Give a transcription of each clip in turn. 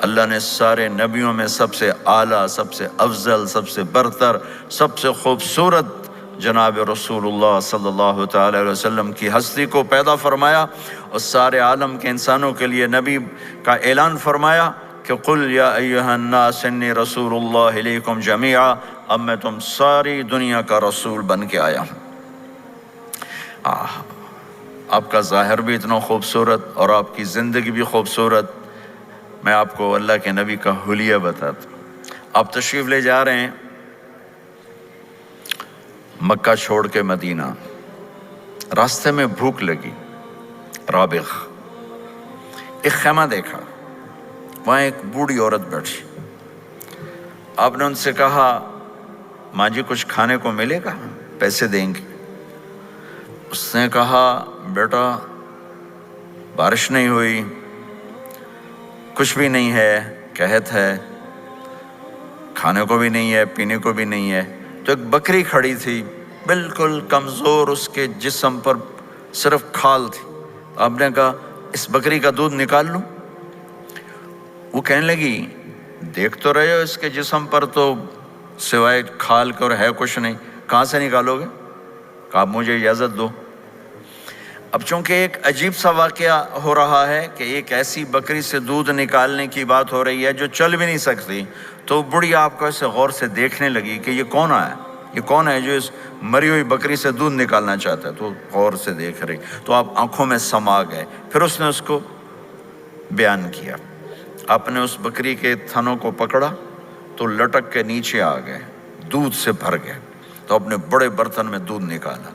اللہ نے سارے نبیوں میں سب سے اعلیٰ، سب سے افضل، سب سے برتر، سب سے خوبصورت جناب رسول اللہ صلی اللہ تعالی علیہ وسلم کی ہستی کو پیدا فرمایا، اور سارے عالم کے انسانوں کے لیے نبی کا اعلان فرمایا کہ قل یا ایھا الناس انی رسول اللہ الیکم جمیعا، اب میں تم ساری دنیا کا رسول بن کے آیا ہوں۔ آپ کا ظاہر بھی اتنا خوبصورت اور آپ کی زندگی بھی خوبصورت۔ میں آپ کو اللہ کے نبی کا حلیہ بتاتا ہوں۔ آپ تشریف لے جا رہے ہیں مکہ چھوڑ کے مدینہ، راستے میں بھوک لگی، رابغ ایک خیمہ دیکھا، وہاں ایک بوڑھی عورت بیٹھی۔ آپ نے ان سے کہا ماں جی کچھ کھانے کو ملے گا، پیسے دیں گے؟ اس نے کہا بیٹا بارش نہیں ہوئی، کچھ بھی نہیں ہے، قحط ہے، کھانے کو بھی نہیں ہے، پینے کو بھی نہیں ہے۔ تو ایک بکری کھڑی تھی، بالکل کمزور، اس کے جسم پر صرف کھال تھی۔ آپ نے کہا اس بکری کا دودھ نکال لوں؟ وہ کہنے لگی دیکھ تو رہے ہو اس کے جسم پر تو سوائے کھال کے اور ہے کچھ نہیں، کہاں سے نکالو گے؟ کہا مجھے اجازت دو۔ اب چونکہ ایک عجیب سا واقعہ ہو رہا ہے کہ ایک ایسی بکری سے دودھ نکالنے کی بات ہو رہی ہے جو چل بھی نہیں سکتی، تو بڑھیا آپ کو ایسے غور سے دیکھنے لگی کہ یہ کون ہے، یہ کون ہے جو اس مری ہوئی بکری سے دودھ نکالنا چاہتا ہے؟ تو غور سے دیکھ رہی، تو آپ آنکھوں میں سما گئے۔ پھر اس نے اس کو بیان کیا۔ آپ نے اس بکری کے تھنوں کو پکڑا تو لٹک کے نیچے آ گئے، دودھ سے بھر گئے۔ تو اپنے بڑے برتن میں دودھ نکالا،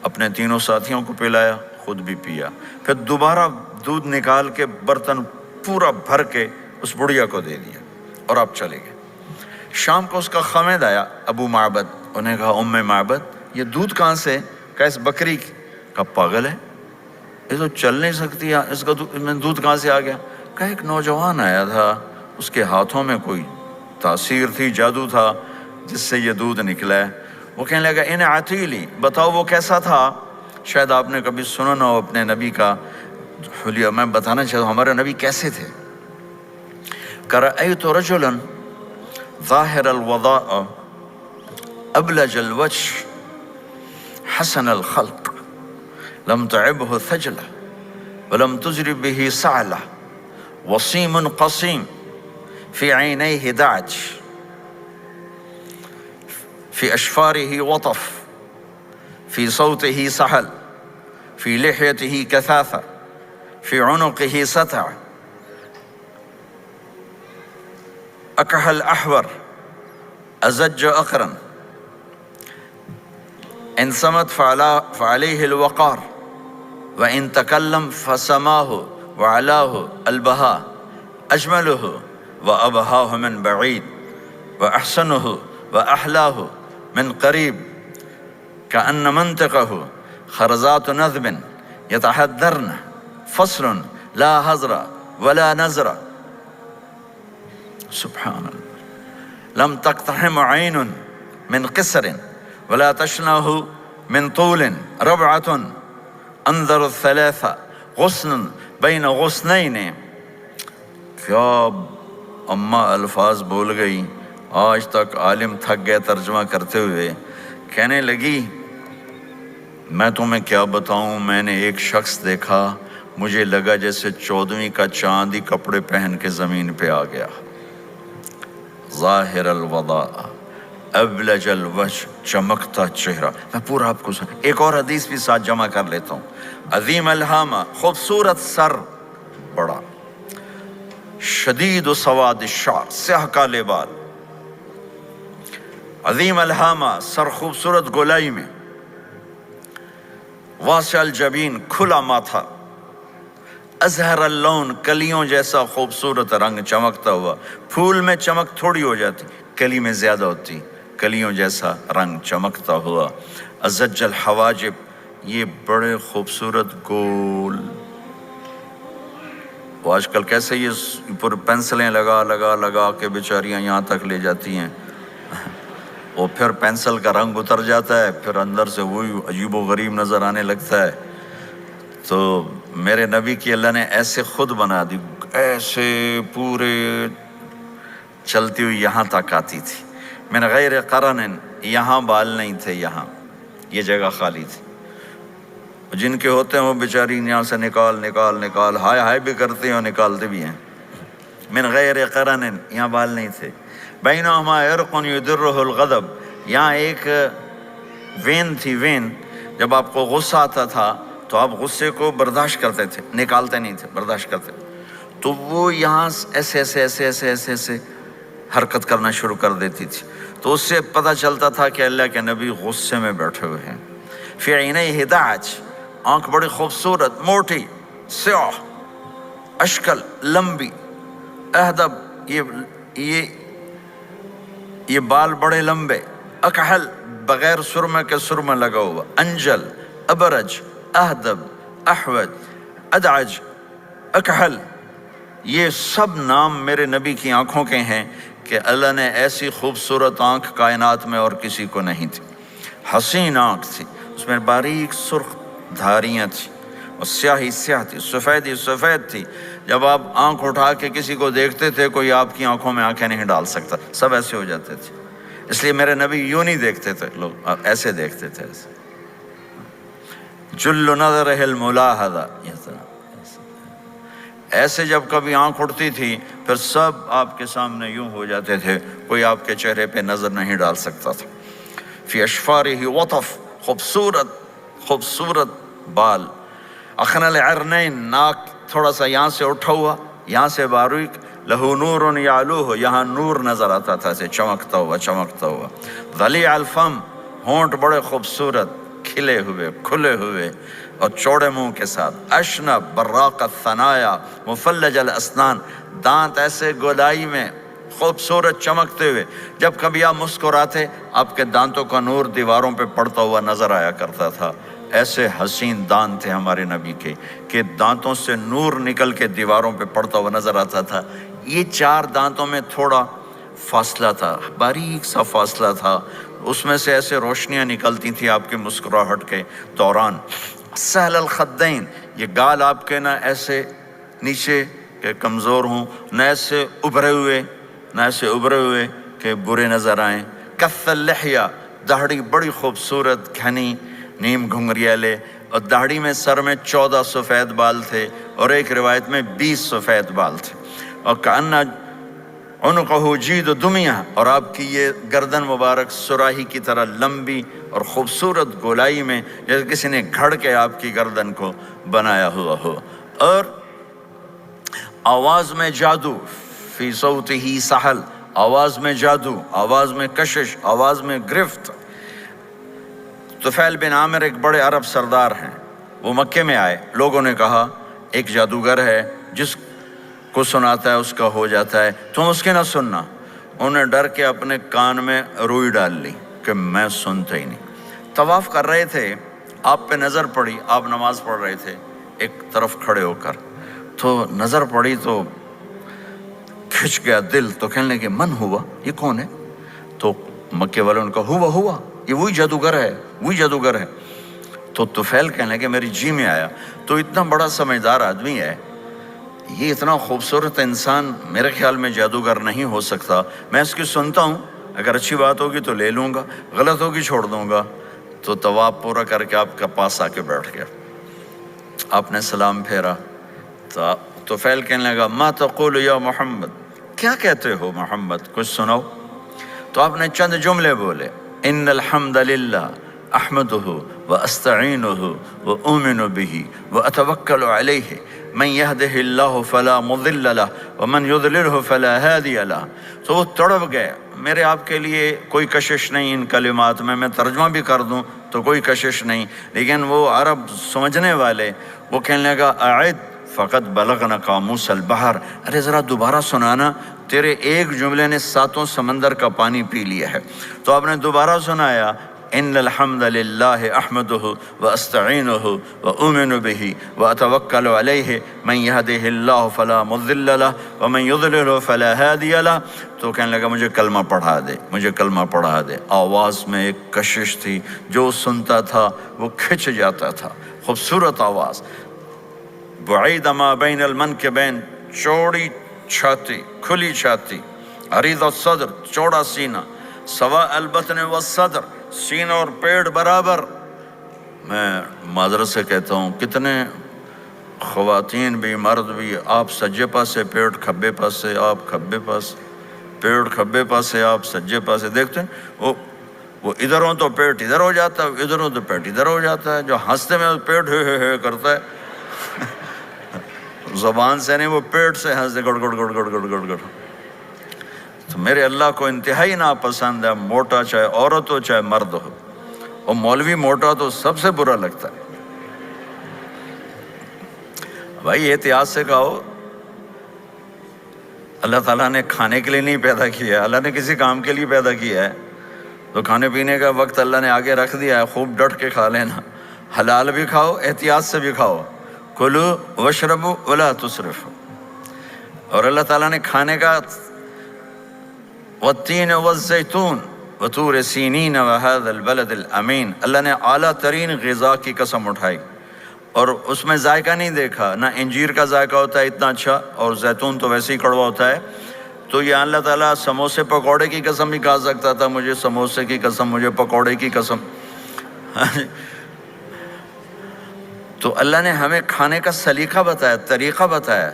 اپنے تینوں ساتھیوں کو پلایا، خود بھی پیا، پھر دوبارہ دودھ نکال کے برتن پورا بھر کے اس بڑھیا کو دے دیا، اور آپ چلے گئے۔ شام کو اس کا خامد آیا، ابو معبد، انہیں کہا ام معبد یہ دودھ کہاں سے؟ کہا اس بکری کی۔ کہا پاگل ہے، یہ تو چل نہیں سکتی، اس کا دودھ کہاں سے آ گیا؟ کہا ایک نوجوان آیا تھا، اس کے ہاتھوں میں کوئی تاثیر تھی، جادو تھا، جس سے یہ دودھ نکلا ہے۔ وہ کہنے لگا ان عتیلی، بتاؤ وہ کیسا تھا؟ شاید آپ نے کبھی سنا نہ ہو اپنے نبی کا حلیہ، میں بتانا چاہتا ہوں ہمارے نبی کیسے تھے۔ رأیت رجلا ظاہر الوضاء ابلج الوجه حسن الخلق لم تعبه ثجلة ولم تجرب به سعلة وصيم قصيم في عينيه دعج في أشفاره وطف في صوته سحل في لحيته كثافة في عنقه ستع أكحل أحور أزج أقرن إن صمت فعليه الوقار وإن تكلم فسماه وعلاه البهاء أجمله وأبهاه من بعيد وأحسنه وأحلاه من قريب كأن منطقه خرزات نذب يتحدرن فصل لا هزر ولا نزر سبحان الله لم تقتحم عين من قصر ولا تشنه من طول ربعة انظر الثلاثة غصن بين غصنين۔ کیا اماں الفاظ بول گئی، آج تک عالم تھک گئے ترجمہ کرتے ہوئے۔ کہنے لگی میں تمہیں کیا بتاؤں، میں نے ایک شخص دیکھا، مجھے لگا جیسے 14ویں کا چاند ہی کپڑے پہن کے زمین پہ آ گیا۔ ظاہر الوضاء ابلج الوجه، چمکتا چہرہ۔ میں پورا آپ کو ایک اور حدیث بھی ساتھ جمع کر لیتا ہوں۔ عظیم الہامہ، خوبصورت سر، بڑا شدید و سواد الشعر، سیاہ کالے بال، عظیم الہامہ، سر خوبصورت گولائی میں، واسع الجبین، کھلا ماتھا، ازہر اللون، کلیوں جیسا خوبصورت رنگ چمکتا ہوا۔ پھول میں چمک تھوڑی ہو جاتی، کلی میں زیادہ ہوتی، کلیوں جیسا رنگ چمکتا ہوا۔ ازج الحواجب، یہ بڑے خوبصورت گول، وہ آج کل کیسے یہ پر پینسلیں لگا لگا لگا کے بیچاریاں یہاں تک لے جاتی ہیں، اور پھر پینسل کا رنگ اتر جاتا ہے، پھر اندر سے وہی عجیب و غریب نظر آنے لگتا ہے۔ تو میرے نبی کی اللہ نے ایسے خود بنا دی، ایسے پورے چلتی ہوئی یہاں تک آتی تھی. من غیر قرن، یہاں بال نہیں تھے، یہاں یہ جگہ خالی تھی. جن کے ہوتے ہیں وہ بیچاری یہاں سے نکال نکال نکال ہائے ہائے بھی کرتے ہیں اور نکالتے بھی ہیں. من غیر قرن، یہاں بال نہیں تھے. بینہما عرق یدرہ الغضب، یہاں ایک وین تھی. وین، جب آپ کو غصہ آتا تھا تو آپ غصے کو برداشت کرتے تھے، نکالتے نہیں تھے، برداشت کرتے. تو وہ یہاں ایسے ایسے ایسے ایسے ایسے ایسے حرکت کرنا شروع کر دیتی تھی. تو اس سے پتہ چلتا تھا کہ اللہ کے نبی غصے میں بیٹھے ہوئے ہیں. فی عینیہ دعج، آنکھ بڑی خوبصورت، موٹی، سیاہ، اشکل، لمبی، اہدب، یہ بال بڑے لمبے، اکحل، بغیر سرمے کے سرمہ لگا ہوا، انجل، ابرج، اہدب، احوج، ادعج، اکحل، یہ سب نام میرے نبی کی آنکھوں کے ہیں کہ اللہ نے ایسی خوبصورت آنکھ کائنات میں اور کسی کو نہیں تھی. حسین آنکھ تھی، اس میں باریک سرخ دھاریاں تھیں، اور سیاہی سیاہ تھی، سفیدی سفید تھی. جب آپ آنکھ اٹھا کے کسی کو دیکھتے تھے کوئی آپ کی آنکھوں میں آنکھیں نہیں ڈال سکتا، سب ایسے ہو جاتے تھے. اس لیے میرے نبی یوں نہیں دیکھتے تھے، لوگ ایسے دیکھتے تھے. جل نظرہ الملاحظہ، ایسے جب کبھی آنکھ اٹھتی تھی پھر سب آپ کے سامنے یوں ہو جاتے تھے، کوئی آپ کے چہرے پہ نظر نہیں ڈال سکتا تھا. فی اشفارہ وطف، خوبصورت خوبصورت بال. اخن العرنین، ناک تھوڑا سا یہاں سے اٹھا ہوا، یہاں سے باریک. لہو نور یعلوہ، یہاں نور نظر آتا تھا اسے چمکتا ہوا چمکتا ہوا. ضلیع الفم، ہونٹ بڑے خوبصورت، کھلے ہوئے کھلے ہوئے اور چوڑے منہ کے ساتھ. اشنب براق الثنایا مفلج الاسنان، دانت ایسے گودائی میں خوبصورت چمکتے ہوئے. جب کبھی آپ مسکراتے آپ کے دانتوں کا نور دیواروں پہ پڑتا ہوا نظر آیا کرتا تھا. ایسے حسین دانت تھے ہمارے نبی کے کہ دانتوں سے نور نکل کے دیواروں پہ پڑتا ہوا نظر آتا تھا. یہ چار دانتوں میں تھوڑا فاصلہ تھا، باریک سا فاصلہ تھا، اس میں سے ایسے روشنیاں نکلتی تھیں آپ کی مسکراہٹ کے دوران. سہل الخدین، یہ گال آپ کے نہ ایسے نیچے کہ کمزور ہوں، نہ ایسے ابھرے ہوئے کہ برے نظر آئیں. کث اللحیہ، داڑھی بڑی خوبصورت گھنی نیم گھنگریالے، اور داڑھی میں سر میں 14 سفید بال تھے اور ایک روایت میں 20 سفید بال تھے. اور کأن عنقہ جید دمیہ، اور آپ کی یہ گردن مبارک سراہی کی طرح لمبی اور خوبصورت گولائی میں، جیسے کسی نے گھڑ کے آپ کی گردن کو بنایا ہوا ہو. اور آواز میں جادو، فی صوتہ سحل، آواز میں جادو، آواز میں کشش، آواز میں گرفت. طفیل بن عامر ایک بڑے عرب سردار ہیں، وہ مکے میں آئے. لوگوں نے کہا ایک جادوگر ہے جس کو سناتا ہے اس کا ہو جاتا ہے، تم اس کے نہ سننا. انہیں ڈر کے اپنے کان میں روئی ڈال لی کہ میں سنتا ہی نہیں. طواف کر رہے تھے، آپ پہ نظر پڑی، آپ نماز پڑھ رہے تھے ایک طرف کھڑے ہو کر، تو نظر پڑی تو کھچ گیا دل. تو کہنے لگے من ہوا، یہ کون ہے؟ تو مکے والوں نے کہا ہوا یہ وہی جادوگر ہے. تو طفیل کہنے لگے میری جی میں آیا، تو اتنا بڑا سمجھدار آدمی ہے، یہ اتنا خوبصورت انسان میرے خیال میں جادوگر نہیں ہو سکتا. میں اس کی سنتا ہوں، اگر اچھی بات ہوگی تو لے لوں گا، غلط ہوگی چھوڑ دوں گا. تو طواف پورا کر کے آپ کے پاس آ کے بیٹھ گیا. آپ نے سلام پھیرا تو طفیل کہنے لگا ما تقول یا محمد، کیا کہتے ہو محمد، کچھ سناؤ. تو آپ نے چند جملے بولے، ان الحمد للہ احمدہ واستعینہ واؤمن بہ واتوکل علیہ من یہدہ اللہ فلا مضل لہ ومن یضللہ فلا ہادی لہ. تو وہ تڑپ گئے. میرے آپ کے لیے کوئی کشش نہیں ان کلمات میں ترجمہ بھی کر دوں تو کوئی کشش نہیں، لیکن وہ عرب سمجھنے والے وہ کہنے لگا اعد فقط بلغنا قاموس البحر، ارے ذرا دوبارہ سنانا، تیرے ایک جملے نے 7 سمندر کا پانی پی لیا ہے. تو آپ نے دوبارہ سنایا ان الحمد للہ احمدہ واستعینہ واؤمن بہ واتوکل علیہ من یہدہ اللہ فلا مضل لہ ومن یضللہ فلا ہادی لہ. تو کہنے لگا مجھے کلمہ پڑھا دے. آواز میں ایک کشش تھی، جو سنتا تھا وہ کھچ جاتا تھا. خوبصورت آواز. بعید ما بین المنکبین، چوڑی چھاتی کھلی چھاتی، عریض الصدر چوڑا سینہ، سوا البطن والصدر سینہ اور پیٹ برابر۔ میں معذرت سے کہتا ہوں کتنے خواتین بھی مرد بھی، آپ سجے پاسے پیٹ کھبے پاسے، آپ کھبے پاسے پیٹ کھبے پاسے، آپ سجے پاسے، دیکھتے ہیں وہ ادھر ہوں تو پیٹ ادھر ہو جاتا ہے، ادھر ہوں تو پیٹ ادھر ہو جاتا ہے۔ جو ہنستے میں پیٹ ہے کرتا ہے، زبان سے نہیں، وہ پیٹ سے ہنستے گڑ گڑ گڑ گڑ گڑ گڑ گڑ۔ تو میرے اللہ کو انتہائی ناپسند ہے، موٹا چاہے عورت ہو چاہے مرد ہو، اور مولوی موٹا تو سب سے برا لگتا ہے۔ بھائی احتیاط سے کھاؤ، اللہ تعالیٰ نے کھانے کے لیے نہیں پیدا کیا ہے، اللہ نے کسی کام کے لیے پیدا کیا ہے، تو کھانے پینے کا وقت اللہ نے آگے رکھ دیا ہے، خوب ڈٹ کے کھا لینا، حلال بھی کھاؤ احتیاط سے بھی کھاؤ، کلو واشربوا ولا تسرفوا۔ اور اللہ تعالیٰ نے کھانے کا والتین والزیتون وطور سینین وہذا البلد الامین، اللہ نے اعلیٰ ترین غذا کی قسم اٹھائی، اور اس میں ذائقہ نہیں دیکھا، نہ انجیر کا ذائقہ ہوتا ہے اتنا اچھا، اور زیتون تو ویسے ہی کڑوا ہوتا ہے، تو یہ اللہ تعالیٰ سموسے پکوڑے کی قسم بھی کھا سکتا تھا، مجھے سموسے کی قسم، مجھے پکوڑے کی قسم۔ تو اللہ نے ہمیں کھانے کا سلیقہ بتایا، طریقہ بتایا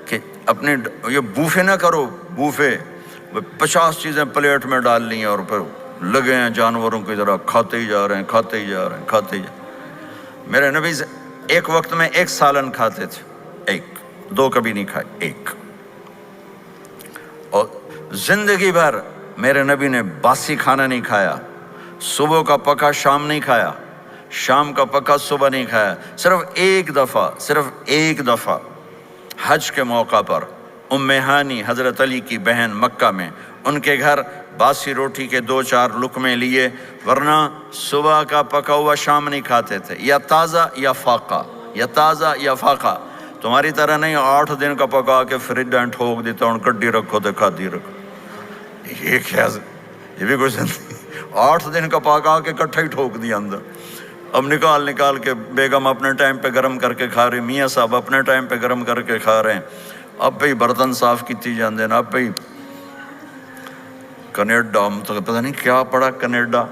کہ اپنے یہ بوفے نہ کرو، بوفے 50 چیزیں پلیٹ میں ڈال لی ہیں اور پھر لگے ہیں جانوروں کی طرح کھاتے ہی جا رہے ہیں، کھاتے ہی جا رہے ہیں، کھاتے ہی جا رہے ہیں۔ میرے نبی ایک وقت میں 1 سالن کھاتے تھے، 1 2 کبھی نہیں کھائے، 1۔ اور زندگی بھر میرے نبی نے باسی کھانا نہیں کھایا، صبح کا پکا شام نہیں کھایا، شام کا پکا صبح نہیں کھایا، صرف ایک دفعہ حج کے موقع پر ام ہانی حضرت علی کی بہن مکہ میں، ان کے گھر باسی روٹی کے 2-4 لقمے لیے، ورنہ صبح کا پکا ہوا شام نہیں کھاتے تھے، یا تازہ یا فاقہ، یا تازہ یا فاقہ۔ تمہاری طرح نہیں 8 دن کا پکا کے فریج میں ٹھوک دیتا ہوں، کڈی رکھو تو کھاتی رکھو، یہ کیا، یہ بھی کوئی زندگی؟ 8 دن کا پکا کے کٹھا ہی ٹھوک دیا اندر، اب نکال کے بیگم اپنے ٹائم پہ گرم کر کے کھا رہی، میاں صاحب اپنے ٹائم پہ گرم کر کے کھا رہے ہیں، اب بھی برتن صاف کیتی جاندے نا، اب بھی کینیڈا، تو پتہ نہیں کیا پڑا کینیڈا،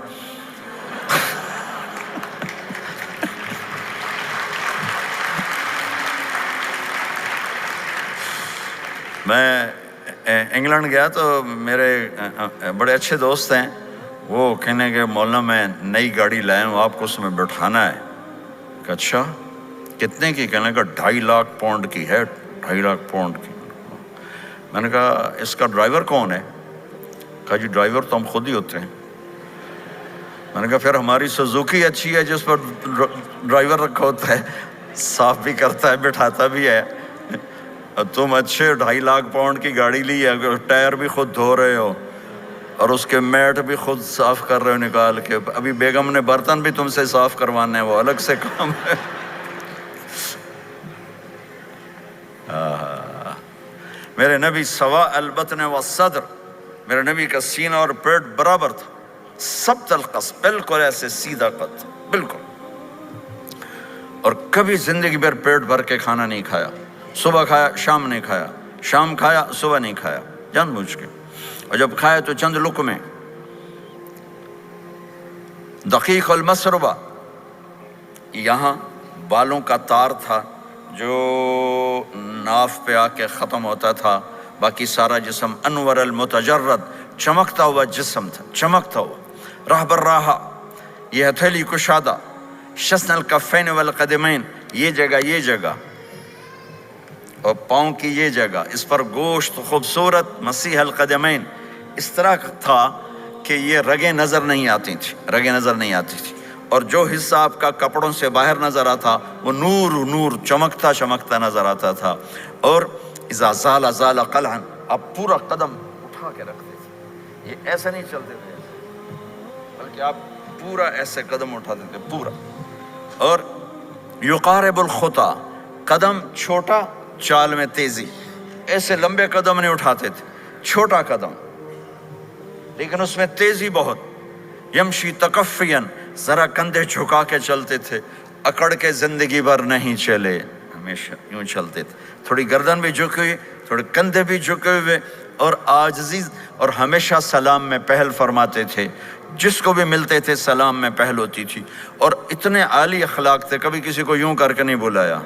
میں انگلینڈ گیا تو میرے بڑے اچھے دوست ہیں، وہ کہنے کہ مولانا میں نئی گاڑی لایا ہوں، آپ کو اس میں بٹھانا ہے۔ کہ اچھا کتنے کی؟ کہنے کا 2.5 لاکھ پاؤنڈ کی ہے، 2.5 لاکھ پاؤنڈ کی۔ میں نے کہا اس کا ڈرائیور کون ہے؟ کہا جی ڈرائیور تو ہم خود ہی ہوتے ہیں۔ میں نے کہا پھر ہماری سوزوکی اچھی ہے جس پر ڈرائیور رکھا ہوتا ہے، صاف بھی کرتا ہے بٹھاتا بھی ہے، تم اچھے 2.5 لاکھ پاؤنڈ کی گاڑی لی ہے، ٹائر بھی خود دھو رہے ہو اور اس کے میٹ بھی خود صاف کر رہے ہو نکال کے، ابھی بیگم نے برتن بھی تم سے صاف کروانے ہیں، وہ الگ سے کام ہے۔ میرے نبی سوا البطن والصدر، میرے نبی کا سینہ اور پیٹ برابر تھا، سبت القص، بالکل ایسے سیدھا قد، بالکل، اور کبھی زندگی بھر پیٹ بھر کے کھانا نہیں کھایا، صبح کھایا شام نہیں کھایا، شام کھایا صبح نہیں کھایا، جان بوجھ کے، اور جب کھائے تو چند لقمے۔ دقیق المسربہ، یہاں بالوں کا تار تھا جو ناف پہ آ کے ختم ہوتا تھا، باقی سارا جسم انور المتجرد، چمکتا ہوا جسم تھا، چمکتا ہوا۔ راہ بر راہ، یہ ہتھیلی کشادہ، شسن الکفین والقدمین، یہ جگہ اور پاؤں کی یہ جگہ، اس پر گوشت خوبصورت، مسیح القدمین، اس طرح تھا کہ یہ رگیں نظر نہیں آتی تھی، اور جو حصہ آپ کا کپڑوں سے باہر نظر آتا وہ نور چمکتا نظر آتا تھا، اور اذا زال قلعا، آپ پورا قدم اٹھا کے رکھتے تھے، یہ ایسے نہیں چلتے تھے بلکہ آپ پورا ایسے قدم اٹھاتے تھے پورا، اور یقارب الخطا، قدم چھوٹا چال میں تیزی، ایسے لمبے قدم نہیں اٹھاتے تھے، چھوٹا قدم لیکن اس میں تیزی بہت، یمشی تکفین، ذرا کندھے جھکا کے چلتے تھے، اکڑ کے زندگی بھر نہیں چلے، ہمیشہ یوں چلتے تھے، تھوڑی گردن بھی جھکی ہوئی، تھوڑے کندھے بھی جھکے ہوئے، اور عاجزی، اور ہمیشہ سلام میں پہل فرماتے تھے، جس کو بھی ملتے تھے سلام میں پہل ہوتی تھی، اور اتنے عالی اخلاق تھے، کبھی کسی کو یوں کر کے نہیں بلایا،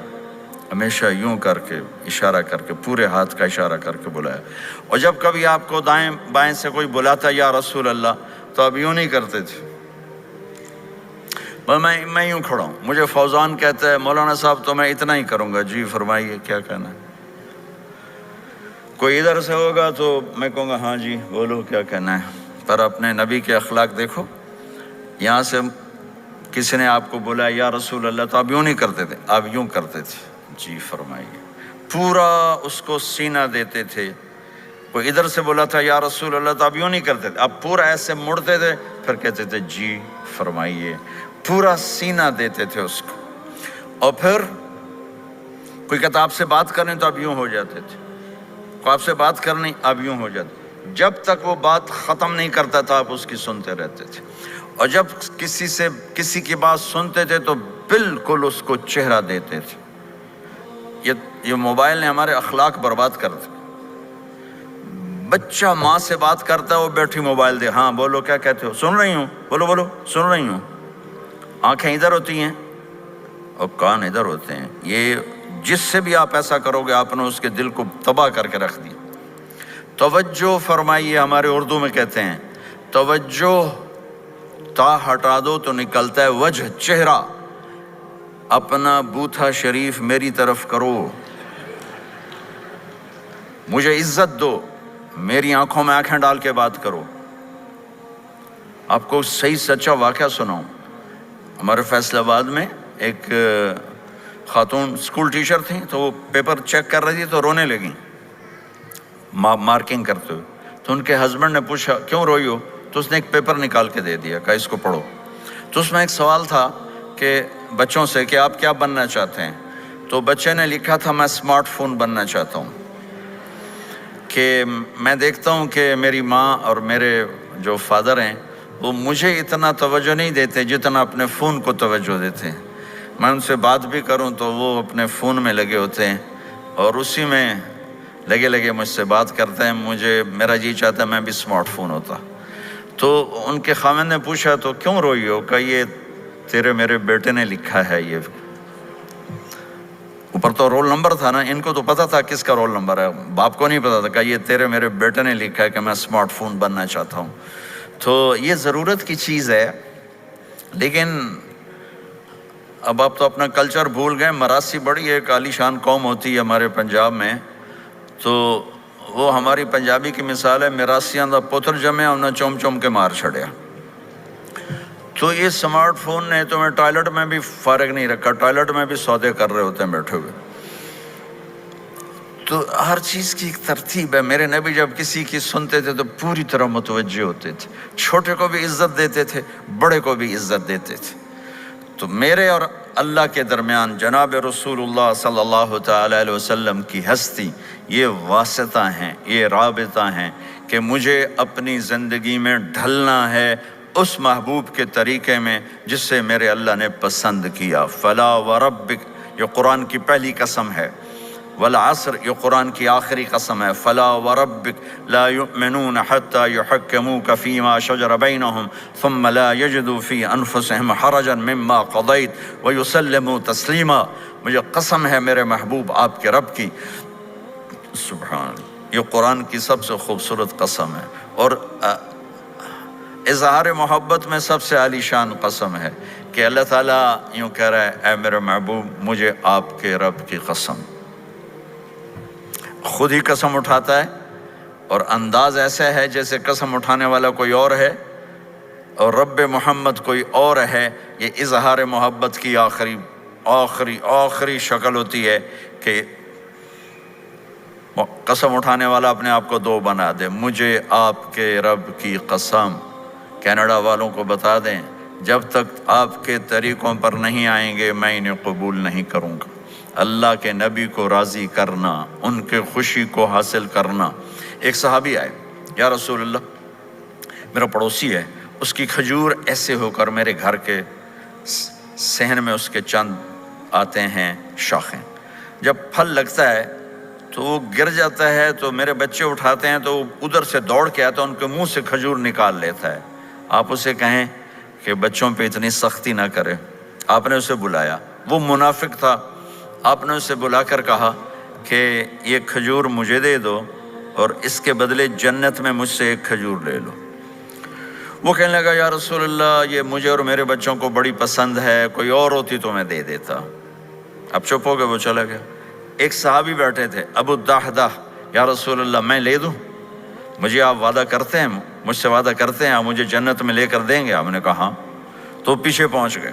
ہمیشہ یوں کر کے اشارہ کر کے، پورے ہاتھ کا اشارہ کر کے بلایا، اور جب کبھی آپ کو دائیں بائیں سے کوئی بلاتا یا رسول اللہ تو آپ یوں نہیں کرتے تھے، میں یوں کھڑا ہوں، مجھے فوزان کہتا ہے مولانا صاحب تو میں اتنا ہی کروں گا، جی فرمائیے کیا کہنا ہے، کوئی ادھر سے ہوگا تو میں کہوں گا ہاں جی بولو کیا کہنا ہے، پر اپنے نبی کے اخلاق دیکھو، یہاں سے کسی نے آپ کو بولا یا رسول اللہ تو آپ یوں نہیں کرتے تھے، آپ یوں کرتے تھے، جی فرمائیے، پورا اس کو سینہ دیتے تھے، کوئی ادھر سے بولا تھا یا رسول اللہ تو آپ یوں نہیں کرتے تھے، آپ پورا ایسے مڑتے تھے، پھر کہتے تھے جی فرمائیے، پورا سینہ دیتے تھے اس کو، اور پھر کوئی کہتا آپ سے بات کریں تو آپ یوں ہو جاتے تھے، کوئی آپ سے بات کرنی آپ یوں ہو جاتے، جب تک وہ بات ختم نہیں کرتا تھا آپ اس کی سنتے رہتے تھے، اور جب کسی کی بات سنتے تھے تو بالکل اس کو چہرہ دیتے تھے۔ یہ موبائل نے ہمارے اخلاق برباد کر دے۔ بچہ ماں سے بات کرتا ہے وہ بیٹھی موبائل دے، ہاں بولو کیا کہتے ہو، سن رہی ہوں، بولو بولو سن رہی ہوں، آنکھیں ادھر ہوتی ہیں اور کان ادھر ہوتے ہیں، یہ جس سے بھی آپ ایسا کرو گے آپ نے اس کے دل کو تباہ کر کے رکھ دیا۔ توجہ فرمائیے، ہمارے اردو میں کہتے ہیں توجہ، تا ہٹا دو تو نکلتا ہے وجہ، چہرہ، اپنا بوتھا شریف میری طرف کرو، مجھے عزت دو، میری آنکھوں میں آنکھیں ڈال کے بات کرو۔ آپ کو صحیح سچا واقعہ سناؤں، ہمارے فیصل آباد میں ایک خاتون اسکول ٹیچر تھیں، تو وہ پیپر چیک کر رہی تھی تو رونے لگیں مارکنگ کرتے ہوئے، تو ان کے ہسبینڈ نے پوچھا کیوں روئی ہو، تو اس نے ایک پیپر نکال کے دے دیا، کہا اس کو پڑھو، تو اس میں ایک سوال تھا کہ بچوں سے کہ آپ کیا بننا چاہتے ہیں، تو بچے نے لکھا تھا میں اسمارٹ فون بننا چاہتا ہوں، کہ میں دیکھتا ہوں کہ میری ماں اور میرے جو فادر ہیں وہ مجھے اتنا توجہ نہیں دیتے جتنا اپنے فون کو توجہ دیتے ہیں، میں ان سے بات بھی کروں تو وہ اپنے فون میں لگے ہوتے ہیں اور اسی میں لگے مجھ سے بات کرتے ہیں، میرا جی چاہتا ہے میں بھی اسمارٹ فون ہوتا۔ تو ان کے خاوند نے پوچھا تو کیوں روئی ہو، کہ یہ تیرے میرے بیٹے نے لکھا ہے، یہ اوپر تو رول نمبر تھا نا، ان کو تو پتا تھا کس کا رول نمبر ہے، باپ کو نہیں پتا تھا، کہ یہ تیرے میرے بیٹے نے لکھا ہے کہ میں اسمارٹ فون بننا چاہتا ہوں۔ تو یہ ضرورت کی چیز ہے، لیکن اب آپ تو اپنا کلچر بھول گئے۔ مراسی بڑی ایک عالی شان قوم ہوتی ہے ہمارے پنجاب میں، تو وہ ہماری پنجابی کی مثال ہے، مراسیاں دا پتر جمے انہیں چوم چوم کے مار چھڑیا۔ تو یہ سمارٹ فون نے تمہیں ٹوائلٹ میں بھی فارغ نہیں رکھا، ٹوائلٹ میں بھی سودے کر رہے ہوتے ہیں بیٹھے ہوئے۔ تو ہر چیز کی ایک ترتیب ہے۔ میرے نبی جب کسی کی سنتے تھے تو پوری طرح متوجہ ہوتے تھے، چھوٹے کو بھی عزت دیتے تھے، بڑے کو بھی عزت دیتے تھے۔ تو میرے اور اللہ کے درمیان جناب رسول اللہ صلی اللہ تعالی علیہ وسلم کی ہستی، یہ واسطہ ہیں، یہ رابطہ ہیں کہ مجھے اپنی زندگی میں ڈھلنا ہے اس محبوب کے طریقے میں جس سے میرے اللہ نے پسند کیا۔ فلا وربک، یہ قرآن کی پہلی قسم ہے، والعصر، یہ قرآن کی آخری قسم ہے۔ فلا وربک لا یؤمنون حتی یحکموک فیما شجر بینہم ثم لا یجدوا فی انفسہم حرجا مما قضیت ویسلموا تسلیما، مجھے قسم ہے میرے محبوب آپ کے رب کی، سبحان، یہ قرآن کی سب سے خوبصورت قسم ہے، اور اظہار محبت میں سب سے عالی شان قسم ہے کہ اللہ تعالیٰ یوں کہہ رہا ہے، اے میرے محبوب مجھے آپ کے رب کی قسم، خود ہی قسم اٹھاتا ہے، اور انداز ایسا ہے جیسے قسم اٹھانے والا کوئی اور ہے اور رب محمد کوئی اور ہے۔ یہ اظہار محبت کی آخری شکل ہوتی ہے کہ قسم اٹھانے والا اپنے آپ کو دو بنا دے، مجھے آپ کے رب کی قسم۔ کینیڈا والوں کو بتا دیں جب تک آپ کے طریقوں پر نہیں آئیں گے میں انہیں قبول نہیں کروں گا۔ اللہ کے نبی کو راضی کرنا، ان کے خوشی کو حاصل کرنا۔ ایک صحابی آئے، یا رسول اللہ میرا پڑوسی ہے، اس کی کھجور ایسے ہو کر میرے گھر کے صحن میں اس کے چند آتے ہیں شاخیں، جب پھل لگتا ہے تو وہ گر جاتا ہے تو میرے بچے اٹھاتے ہیں تو وہ ادھر سے دوڑ کے آتا ہے، ان کے منہ سے کھجور نکال لیتا ہے۔ آپ اسے کہیں کہ بچوں پہ اتنی سختی نہ کرے۔ آپ نے اسے بلایا، وہ منافق تھا، آپ نے اسے بلا کر کہا کہ یہ کھجور مجھے دے دو اور اس کے بدلے جنت میں مجھ سے ایک کھجور لے لو۔ وہ کہنے لگا یا رسول اللہ یہ مجھے اور میرے بچوں کو بڑی پسند ہے، کوئی اور ہوتی تو میں دے دیتا۔ اب چپ ہو گئے، وہ چلا گیا۔ ایک صحابی بیٹھے تھے، ابو الدحدہ، یا رسول اللہ میں لے دوں؟ مجھے آپ وعدہ کرتے ہیں، مجھ سے وعدہ کرتے ہیں آپ مجھے جنت میں لے کر دیں گے؟ آپ نے کہا ہاں۔ تو پیچھے پہنچ گئے،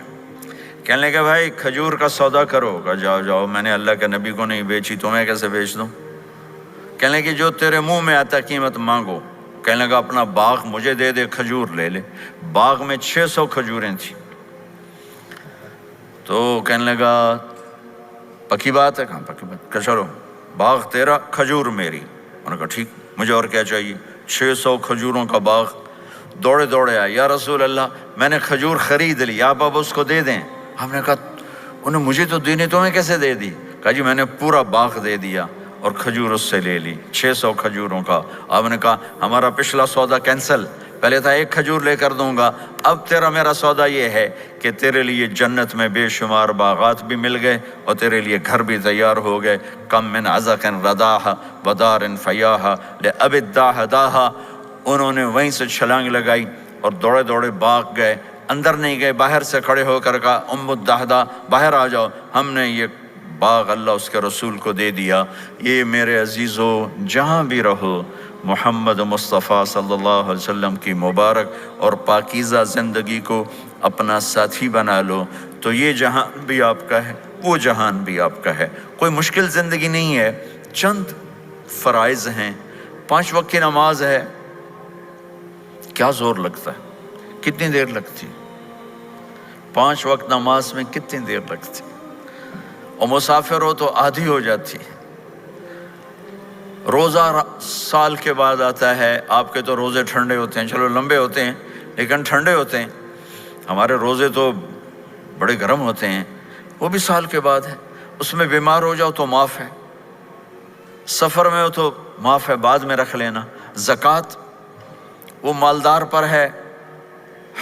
کہنے لگے بھائی کھجور کا سودا کرو۔ کہا جاؤ جاؤ، میں نے اللہ کے نبی کو نہیں بیچی، تمہیں کیسے بیچ دوں؟ کہنے لگے جو تیرے منہ میں آتا قیمت مانگو۔ کہنے لگا اپنا باغ مجھے دے دے، کھجور لے لے۔ باغ میں 600 کھجوریں تھیں۔ تو کہنے لگا پکی بات ہے؟ کہاں پکی بات؟ کہ چلو باغ تیرا، کھجور میری۔ انہوں نے کہا ٹھیک، مجھے اور کیا چاہیے؟ 600 کھجوروں کا باغ۔ دوڑے دوڑے آئے، یا رسول اللہ میں نے کھجور خرید لی، آپ اب اس کو دے دیں۔ ہم نے کہا انہیں مجھے تو دینی، تمہیں کیسے دے دی؟ کہا جی میں نے پورا باغ دے دیا اور کھجور اس سے لے لی، 600 کھجوروں کا۔ آپ نے کہا ہمارا پچھلا سودا کینسل، پہلے تھا ایک کھجور لے کر دوں گا، اب تیرا میرا سودا یہ ہے کہ تیرے لیے جنت میں بے شمار باغات بھی مل گئے اور تیرے لیے گھر بھی تیار ہو گئے۔ کم من عزق رداہ ودار فیاہ لأب الداہداہ۔ انہوں نے وہیں سے چھلانگ لگائی اور دوڑے دوڑے باغ گئے، اندر نہیں گئے، باہر سے کھڑے ہو کر کہا ام الدحدہ باہر آ جاؤ، ہم نے یہ باغ اللہ اس کے رسول کو دے دیا۔ یہ میرے عزیزو جہاں بھی رہو محمد مصطفیٰ صلی اللہ علیہ وسلم کی مبارک اور پاکیزہ زندگی کو اپنا ساتھی بنا لو تو یہ جہان بھی آپ کا ہے، وہ جہان بھی آپ کا ہے۔ کوئی مشکل زندگی نہیں ہے، چند فرائض ہیں، 5 وقت کی نماز ہے، کیا زور لگتا ہے، کتنی دیر لگتی، 5 وقت نماز میں کتنی دیر لگتی، اور مسافر ہو تو آدھی ہو جاتی۔ روزہ سال کے بعد آتا ہے، آپ کے تو روزے ٹھنڈے ہوتے ہیں، چلو لمبے ہوتے ہیں لیکن ٹھنڈے ہوتے ہیں، ہمارے روزے تو بڑے گرم ہوتے ہیں، وہ بھی سال کے بعد ہے۔ اس میں بیمار ہو جاؤ تو معاف ہے، سفر میں ہو تو معاف ہے، بعد میں رکھ لینا۔ زکوٰۃ وہ مالدار پر ہے،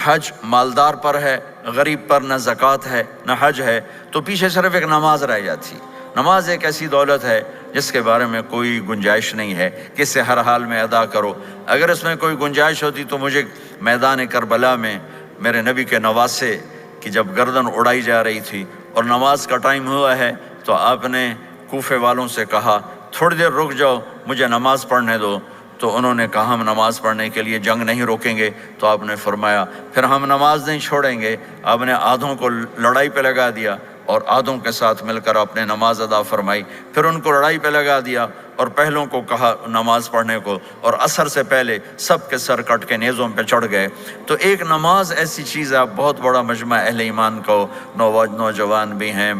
حج مالدار پر ہے، غریب پر نہ زکوٰۃ ہے نہ حج ہے، تو پیچھے صرف ایک نماز رہ جاتی۔ نماز ایک ایسی دولت ہے جس کے بارے میں کوئی گنجائش نہیں ہے کہ اسے ہر حال میں ادا کرو۔ اگر اس میں کوئی گنجائش ہوتی تو مجھے میدان کربلا میں میرے نبی کے نواسے کی جب گردن اڑائی جا رہی تھی اور نماز کا ٹائم ہوا ہے تو آپ نے کوفے والوں سے کہا تھوڑی دیر رک جاؤ مجھے نماز پڑھنے دو، تو انہوں نے کہا ہم نماز پڑھنے کے لیے جنگ نہیں روکیں گے، تو آپ نے فرمایا پھر ہم نماز نہیں چھوڑیں گے۔ آپ نے آدھوں کو لڑائی پہ لگا دیا اور آدھوں کے ساتھ مل کر آپ نے نماز ادا فرمائی، پھر ان کو لڑائی پہ لگا دیا اور پہلوں کو کہا نماز پڑھنے کو، اور عصر سے پہلے سب کے سر کٹ کے نیزوں پہ چڑھ گئے۔ تو ایک نماز ایسی چیز ہے، آپ بہت بڑا مجمع اہل ایمان کو، نوجوان بھی ہیں،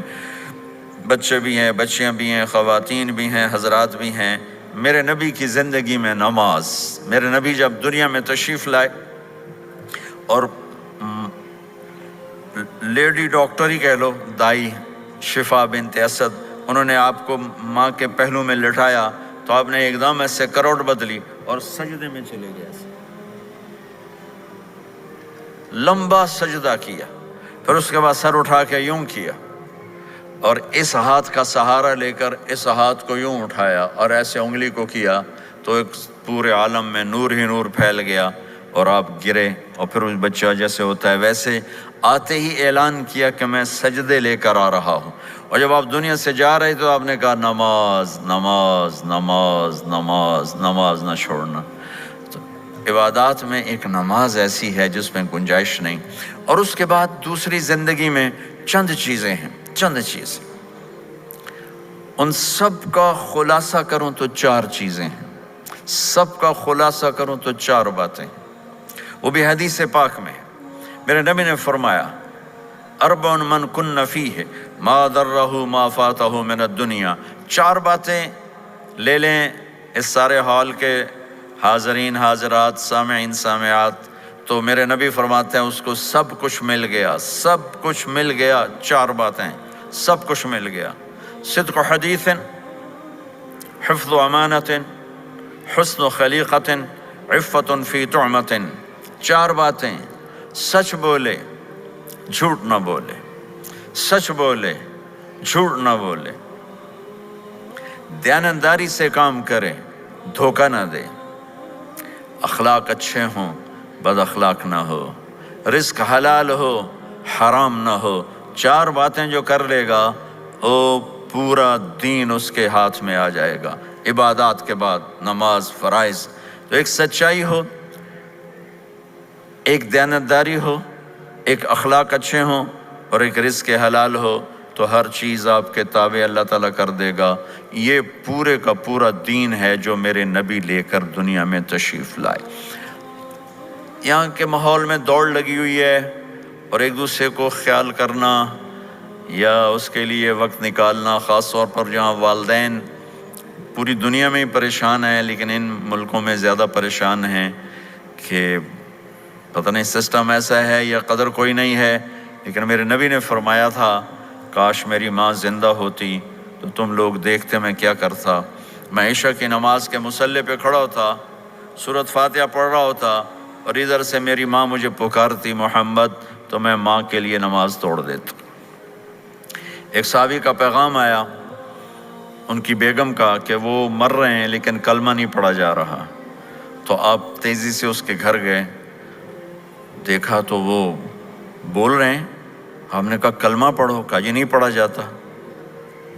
بچے بھی ہیں، بچیاں بھی ہیں، خواتین بھی ہیں، حضرات بھی ہیں۔ میرے نبی کی زندگی میں نماز، میرے نبی جب دنیا میں تشریف لائے اور لیڈی ڈاکٹر ہی کہہ لو، دائی شفا بنت اسد، انہوں نے آپ کو ماں کے پہلو میں لٹایا تو آپ نے ایک دم ایسے کروٹ بدلی اور سجدے میں چلے گئے، لمبا سجدہ کیا، پھر اس کے بعد سر اٹھا کے یوں کیا اور اس ہاتھ کا سہارا لے کر اس ہاتھ کو یوں اٹھایا اور ایسے انگلی کو کیا تو ایک پورے عالم میں نور ہی نور پھیل گیا اور آپ گرے، اور پھر اس بچہ جیسے ہوتا ہے ویسے آتے ہی اعلان کیا کہ میں سجدے لے کر آ رہا ہوں، اور جب آپ دنیا سے جا رہے تو آپ نے کہا نماز نماز نماز نماز نماز نہ چھوڑنا۔ تو عبادات میں ایک نماز ایسی ہے جس میں گنجائش نہیں۔ اور اس کے بعد دوسری زندگی میں چند چیزیں ہیں، چند چیزیں، ان سب کا خلاصہ کروں تو 4 چیزیں ہیں، سب کا خلاصہ کروں تو 4 باتیں، وہ بھی حدیث پاک میں۔ میرے نبی نے فرمایا 4 من کن فیہ ما ضرہ ما فاتہ من الدنیا، 4 باتیں لے لیں اس سارے ہال کے حاضرین حاضرات سامعین سامعات، تو میرے نبی فرماتے ہیں اس کو سب کچھ مل گیا، سب کچھ مل گیا، 4 باتیں سب کچھ مل گیا۔ صدق حدیث، حفظ امانت، حسن خلیقت، عفت فی طعمت۔ 4 باتیں، سچ بولے جھوٹ نہ بولے، سچ بولے جھوٹ نہ بولے، دیانتداری سے کام کرے، دھوکہ نہ دے، اخلاق اچھے ہوں، بد اخلاق نہ ہو، رزق حلال ہو، حرام نہ ہو۔ 4 باتیں جو کر لے گا وہ پورا دین اس کے ہاتھ میں آ جائے گا۔ عبادات کے بعد نماز، فرائض، تو ایک سچائی ہو، ایک دیانتداری ہو، ایک اخلاق اچھے ہوں، اور ایک رزق حلال ہو، تو ہر چیز آپ کے تابع اللہ تعالیٰ کر دے گا۔ یہ پورے کا پورا دین ہے جو میرے نبی لے کر دنیا میں تشریف لائے۔ یہاں کے ماحول میں دوڑ لگی ہوئی ہے، اور ایک دوسرے کو خیال کرنا یا اس کے لیے وقت نکالنا، خاص طور پر جہاں والدین پوری دنیا میں ہی پریشان ہیں، لیکن ان ملکوں میں زیادہ پریشان ہیں کہ پتہ نہیں سسٹم ایسا ہے یا قدر کوئی نہیں ہے۔ لیکن میرے نبی نے فرمایا تھا، کاش میری ماں زندہ ہوتی تو تم لوگ دیکھتے میں کیا کرتا۔ میں عشاء کی نماز کے مصلی پہ کھڑا ہوتا، سورۃ فاتحہ پڑھ رہا ہوتا، اور ادھر سے میری ماں مجھے پکارتی محمد، تو میں ماں کے لیے نماز توڑ دیتا۔ ایک صحابی کا پیغام آیا ان کی بیگم کا کہ وہ مر رہے ہیں لیکن کلمہ نہیں پڑھا جا رہا، تو آپ تیزی سے اس کے گھر گئے، دیکھا تو وہ بول رہے ہیں۔ ہم نے کہا کلمہ پڑھو، کہا یہ نہیں پڑھا جاتا،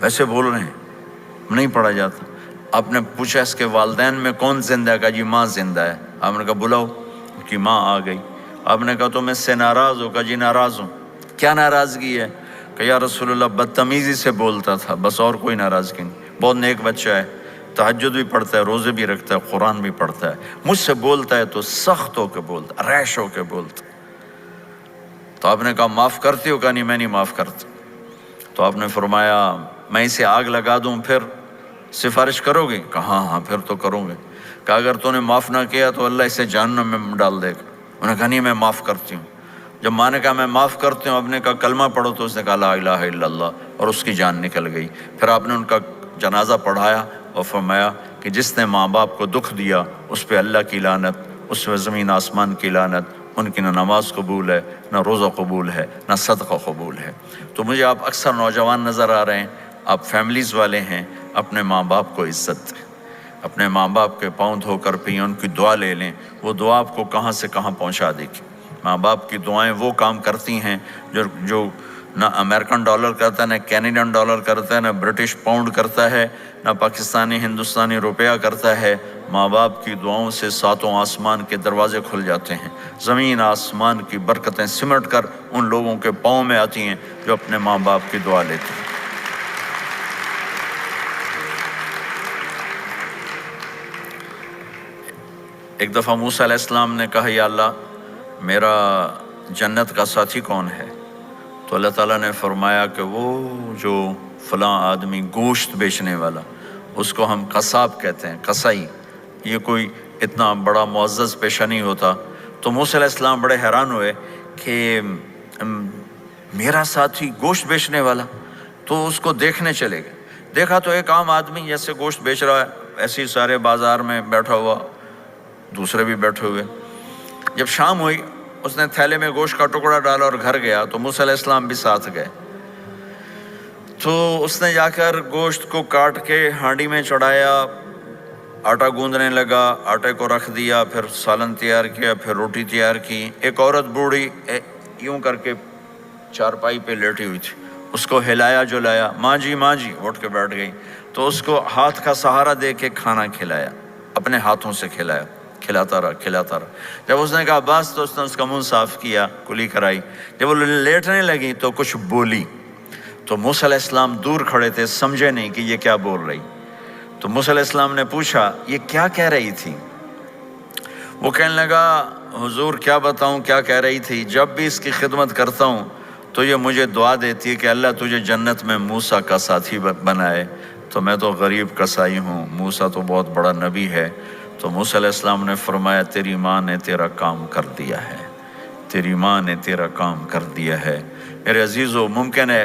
ویسے بول رہے ہیں نہیں پڑھا جاتا۔ آپ نے پوچھا اس کے والدین میں کون زندہ ہے؟ کہا جی ماں زندہ ہے۔ آپ نے کہا بلاؤ، کہ ماں آ گئی۔ آپ نے کہا تم اس سے ناراض ہو؟ کہا جی ناراض ہوں۔ کیا ناراضگی ہے؟ کہ یا رسول اللہ بدتمیزی سے بولتا تھا، بس اور کوئی ناراضگی نہیں، بہت نیک بچہ ہے، تہجد بھی پڑھتا ہے، روزے بھی رکھتا ہے، قرآن بھی پڑھتا ہے، مجھ سے بولتا ہے تو سخت ہو کے بولتا، ریش ہو کے بولتا۔ تو آپ نے کہا معاف کرتی ہو؟ کہا نہیں میں نہیں معاف کرتا۔ تو آپ نے فرمایا میں اسے آگ لگا دوں پھر سفارش کرو گے؟ کہا ہاں پھر تو کروں گے۔ کہا اگر تو نے معاف نہ کیا تو اللہ اسے جہنم میں ڈال دے گا۔ انہوں نے کہا نہیں میں معاف کرتی ہوں۔ جب ماں نے کہا میں معاف کرتی ہوں، آپ نے کہا کلمہ پڑھو، تو اس نے کہا لا الہ الا اللہ، اور اس کی جان نکل گئی۔ پھر آپ نے ان کا جنازہ پڑھایا اور فرمایا کہ جس نے ماں باپ کو دکھ دیا اس پہ اللہ کی لعنت، اس پہ زمین آسمان کی لعنت، ان کی نہ نماز قبول ہے، نہ روزہ قبول ہے، نہ صدقہ قبول ہے۔ تو مجھے آپ اکثر نوجوان نظر آ رہے ہیں، آپ فیملیز والے ہیں، اپنے ماں باپ کو عزت دیں، اپنے ماں باپ کے پاؤں دھو کر پئیں، ان کی دعا لے لیں، وہ دعا آپ کو کہاں سے کہاں پہنچا دے گی۔ ماں باپ کی دعائیں وہ کام کرتی ہیں جو نہ امریکن ڈالر کرتا ہے، نہ کینیڈین ڈالر کرتا ہے، نہ برٹش پاؤنڈ کرتا ہے، نہ پاکستانی ہندوستانی روپیہ کرتا ہے۔ ماں باپ کی دعاؤں سے 7 آسمان کے دروازے کھل جاتے ہیں، زمین آسمان کی برکتیں سمٹ کر ان لوگوں کے پاؤں میں آتی ہیں جو اپنے ماں باپ کی دعا لیتے ہیں۔ ایک دفعہ موسیٰ علیہ السلام نے کہا یا اللہ میرا جنت کا ساتھی کون ہے؟ تو اللہ تعالیٰ نے فرمایا کہ وہ جو فلاں آدمی گوشت بیچنے والا، اس کو ہم قصاب کہتے ہیں، قصائی، یہ کوئی اتنا بڑا معزز پیشہ نہیں ہوتا۔ تو موسیٰ علیہ السلام بڑے حیران ہوئے کہ میرا ساتھی گوشت بیچنے والا، تو اس کو دیکھنے چلے گئے۔ دیکھا تو ایک عام آدمی جیسے گوشت بیچ رہا ہے، ایسے ہی سارے بازار میں بیٹھا ہوا، دوسرے بھی بیٹھے ہوئے۔ جب شام ہوئی اس نے تھیلے میں گوشت کا ٹکڑا ڈالا اور گھر گیا، تو موسیٰ علیہ السلام بھی ساتھ گئے۔ تو اس نے جا کر گوشت کو کاٹ کے ہانڈی میں چڑھایا، آٹا گوندنے لگا، آٹے کو رکھ دیا، پھر سالن تیار کیا، پھر روٹی تیار کی۔ ایک عورت بوڑھی یوں کر کے چارپائی پہ لیٹی ہوئی تھی، اس کو ہلایا جلایا، ماں جی اٹھ کے بیٹھ گئی۔ تو اس کو ہاتھ کا سہارا دے کے کھانا کھلایا، اپنے ہاتھوں سے کھلایا، کھلاتا رہا۔ جب اس نے کہا بس، تو اس نے اس کا منہ صاف کیا، کلی کرائی۔ جب وہ لیٹنے لگی تو کچھ بولی، تو موسیٰ علیہ السلام دور کھڑے تھے، سمجھے نہیں کہ یہ کیا بول رہی۔ تو موسیٰ علیہ السلام نے پوچھا یہ کیا کہہ رہی تھی؟ وہ کہنے لگا حضور کیا بتاؤں کیا کہہ رہی تھی، جب بھی اس کی خدمت کرتا ہوں تو یہ مجھے دعا دیتی ہے کہ اللہ تجھے جنت میں موسیٰ کا ساتھی بنائے، تو میں تو غریب کسائی ہوں، موسیٰ تو بہت بڑا نبی ہے۔ تو موسیٰ علیہ السلام نے فرمایا تیری ماں نے تیرا کام کر دیا ہے، تیری ماں نے تیرا کام کر دیا ہے۔ میرے عزیزو، ممکن ہے